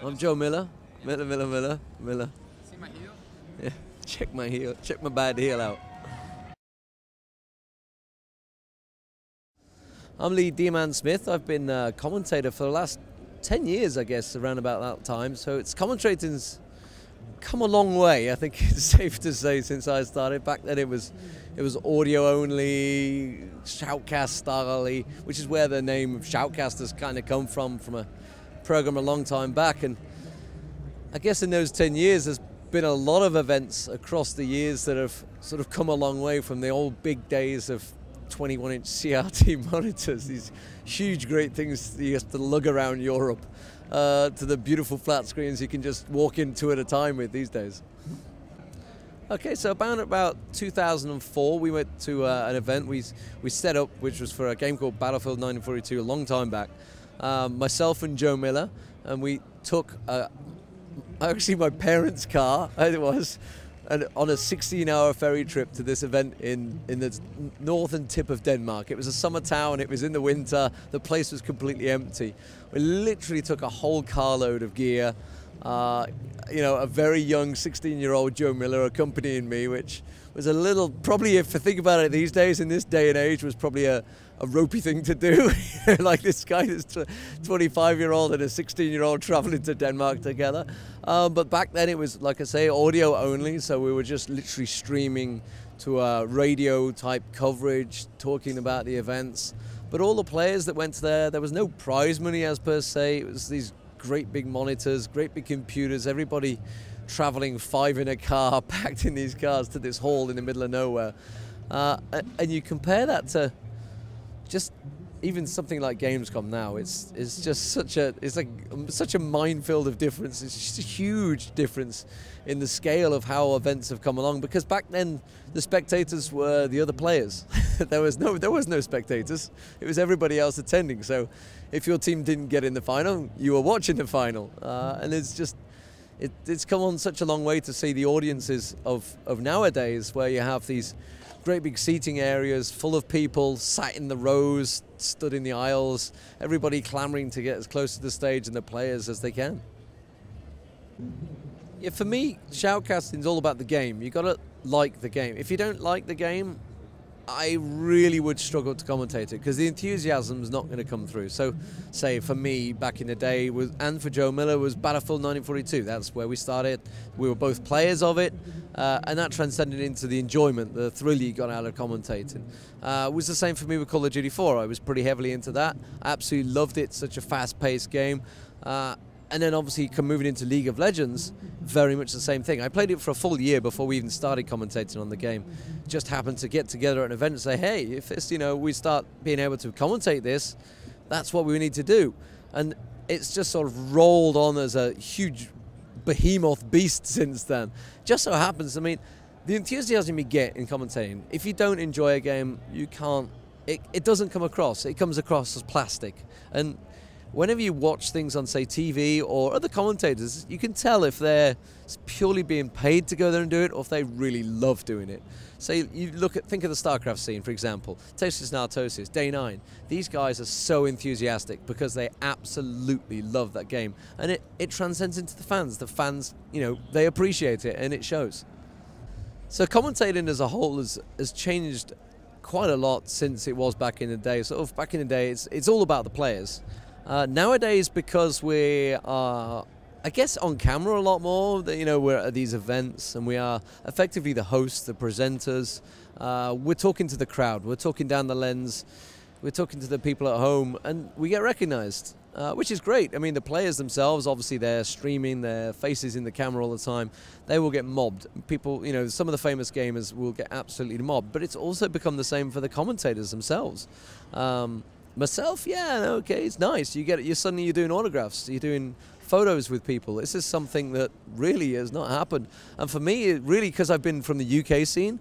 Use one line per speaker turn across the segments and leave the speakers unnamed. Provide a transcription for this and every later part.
I'm Joe Miller. Miller.
See my heel?
Yeah, check my heel. Check my bad heel out. I'm Leigh Deman Smith. I've been a commentator for the last 10 years, I guess, around about that time. So it's commentating's come a long way, I think it's safe to say, since I started. Back then it was audio only, shoutcast style, which is where the name of shoutcasters kind of come from a program a long time back. And I guess in those 10 years there's been a lot of events across the years that have sort of come a long way from the old big days of 21-inch CRT monitors, these huge great things that you have to lug around Europe, to the beautiful flat screens you can just walk in two at a time with these days. Okay, so about 2004 we went to an event we set up, which was for a game called Battlefield 1942 a long time back. Myself and Joe Miller, and we took actually my parents' car, it was, and on a 16-hour ferry trip to this event in the northern tip of Denmark. It was a summer town, it was in the winter, the place was completely empty. We literally took a whole carload of gear, you know, a very young 16-year-old Joe Miller accompanying me, which was a little, probably if I think about it these days, in this day and age, was probably a ropey thing to do. Like this guy is 25-year-old and a 16-year-old traveling to Denmark together. But back then it was, like I say, audio only, so we were just literally streaming to radio type coverage, talking about the events. But all the players that went there was no prize money as per se. It was these great big monitors, great big computers, everybody traveling 5 in a car, packed in these cars to this hall in the middle of nowhere. And you compare that to just even something like Gamescom now, it's just such a minefield of difference. It's just a huge difference in the scale of how events have come along, because back then the spectators were the other players. there was no spectators. It was everybody else attending. So if your team didn't get in the final, you were watching the final. And it's come on such a long way to see the audiences of nowadays, where you have these great big seating areas full of people sat in the rows, stood in the aisles, everybody clamoring to get as close to the stage and the players as they can. Yeah, for me, shoutcasting is all about the game. You got to like the game. If you don't like the game, I really would struggle to commentate it, because the enthusiasm is not going to come through. So, say for me back in the day, and for Joe Miller, was Battlefield 1942. That's where we started. We were both players of it, and that transcended into the enjoyment, the thrill you got out of commentating. It was the same for me with Call of Duty 4. I was pretty heavily into that. I absolutely loved it. Such a fast-paced game. And then obviously moving into League of Legends, very much the same thing. I played it for a full year before we even started commentating on the game. Just happened to get together at an event and say, hey, if this, you know, we start being able to commentate this, that's what we need to do. And it's just sort of rolled on as a huge behemoth beast since then. Just so happens, I mean, the enthusiasm you get in commentating, if you don't enjoy a game, you can't, it doesn't come across. It comes across as plastic. And whenever you watch things on, say, TV or other commentators, you can tell if they're purely being paid to go there and do it, or if they really love doing it. Say, you think of the StarCraft scene, for example. Tosis and Artosis, Day 9. These guys are so enthusiastic because they absolutely love that game. And it transcends into the fans. The fans, you know, they appreciate it, and it shows. So commentating as a whole has changed quite a lot since it was back in the day. Sort of back in the day, it's all about the players. Nowadays, because we are, I guess, on camera a lot more, you know, we're at these events and we are effectively the hosts, the presenters. We're talking to the crowd, we're talking down the lens, we're talking to the people at home, and we get recognized, which is great. I mean, the players themselves, obviously they're streaming, their faces in the camera all the time. They will get mobbed. People, you know, some of the famous gamers will get absolutely mobbed, but it's also become the same for the commentators themselves. Myself, yeah, okay, it's nice. Suddenly you're doing autographs, you're doing photos with people. This is something that really has not happened. And for me, really, because I've been from the UK scene,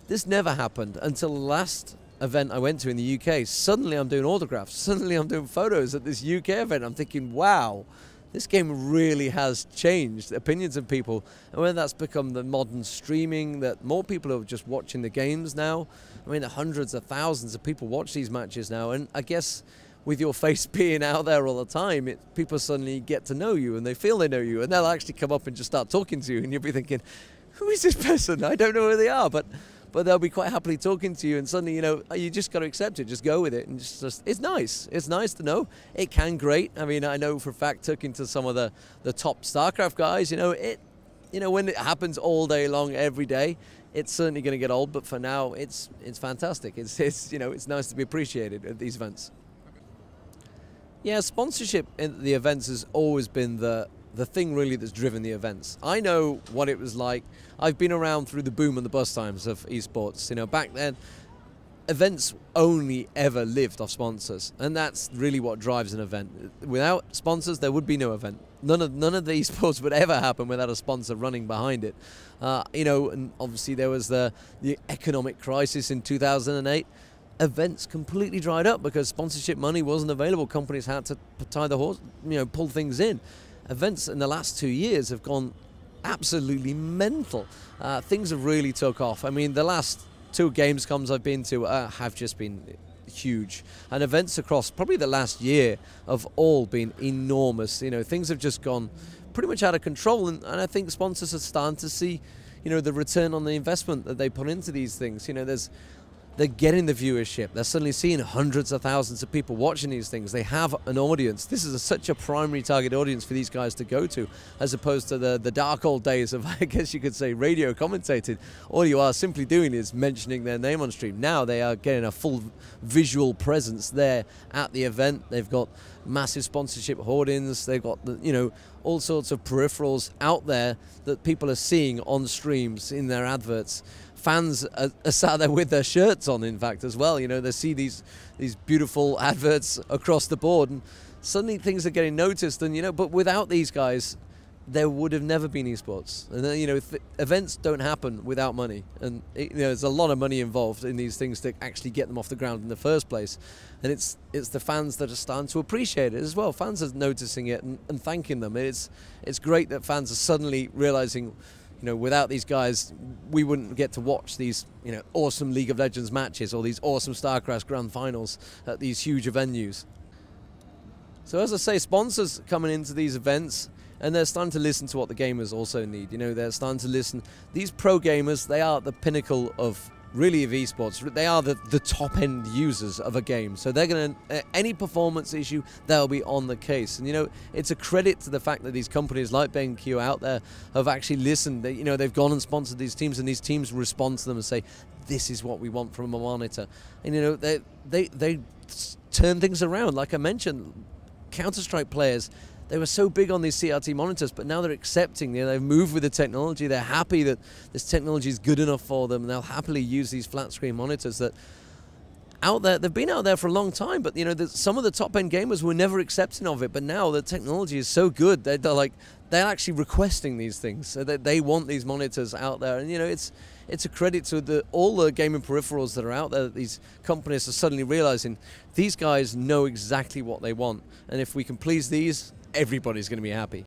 this never happened until the last event I went to in the UK. Suddenly I'm doing autographs. Suddenly I'm doing photos at this UK event. I'm thinking, wow, this game really has changed the opinions of people. And whether that's become the modern streaming, that more people are just watching the games now. I mean, hundreds of thousands of people watch these matches now. And I guess with your face being out there all the time, people suddenly get to know you and they feel they know you, and they'll actually come up and just start talking to you, and you'll be thinking, who is this person? I don't know who they are, but they'll be quite happily talking to you, and suddenly, you know, you just got to accept it, just go with it, and just it's nice. It's nice to know. It can grate. I mean, I know for a fact, talking to some of the top StarCraft guys, you know, when it happens all day long, every day, it's certainly going to get old, but for now, it's fantastic. It's you know, it's nice to be appreciated at these events. Yeah, sponsorship in the events has always been the thing really that's driven the events. I know what it was like. I've been around through the boom and the bust times of esports. You know, back then, events only ever lived off sponsors, and that's really what drives an event. Without sponsors, there would be no event. None of the esports would ever happen without a sponsor running behind it. You know, and obviously there was the economic crisis in 2008. Events completely dried up because sponsorship money wasn't available. Companies had to tie the horse, you know, pull things in. Events in the last 2 years have gone absolutely mental. Things have really took off. I mean, the last 2 Gamescoms I've been to have just been huge, and events across probably the last year have all been enormous. You know, things have just gone pretty much out of control, and I think sponsors are starting to see, you know, the return on the investment that they put into these things. You know, they're getting the viewership. They're suddenly seeing hundreds of thousands of people watching these things. They have an audience. This is such a primary target audience for these guys to go to, as opposed to the dark old days of, I guess you could say, radio commentating. All you are simply doing is mentioning their name on stream. Now they are getting a full visual presence there at the event. They've got massive sponsorship hoardings. They've got, you know, all sorts of peripherals out there that people are seeing on streams in their adverts. Fans are sat there with their shirts on, in fact, as well. You know, they see these beautiful adverts across the board, and suddenly things are getting noticed. And, you know, but without these guys, there would have never been esports. And, you know, events don't happen without money. And, you know, there's a lot of money involved in these things to actually get them off the ground in the first place. And it's the fans that are starting to appreciate it as well. Fans are noticing it and thanking them. It's great that fans are suddenly realizing, you know, without these guys, we wouldn't get to watch these, you know, awesome League of Legends matches or these awesome StarCraft Grand Finals at these huge venues. So as I say, sponsors coming into these events, and they're starting to listen to what the gamers also need. You know, they're starting to listen. These pro gamers, they are the pinnacle of really of esports. They are the top end users of a game. So they're going to, any performance issue, they'll be on the case. And, you know, it's a credit to the fact that these companies like BenQ out there have actually listened. They, you know, they've gone and sponsored these teams, and these teams respond to them and say, this is what we want from a monitor. And, you know, they turn things around. Like I mentioned, Counter-Strike players, they were so big on these CRT monitors, but now they're accepting, you know, they've moved with the technology. They're happy that this technology is good enough for them, and they'll happily use these flat screen monitors that out there, they've been out there for a long time, but, you know, some of the top end gamers were never accepting of it, but now the technology is so good, they're actually requesting these things, so that they want these monitors out there. And, you know, it's a credit to all the gaming peripherals that are out there, that these companies are suddenly realizing these guys know exactly what they want, and if we can please these, everybody's going to be happy.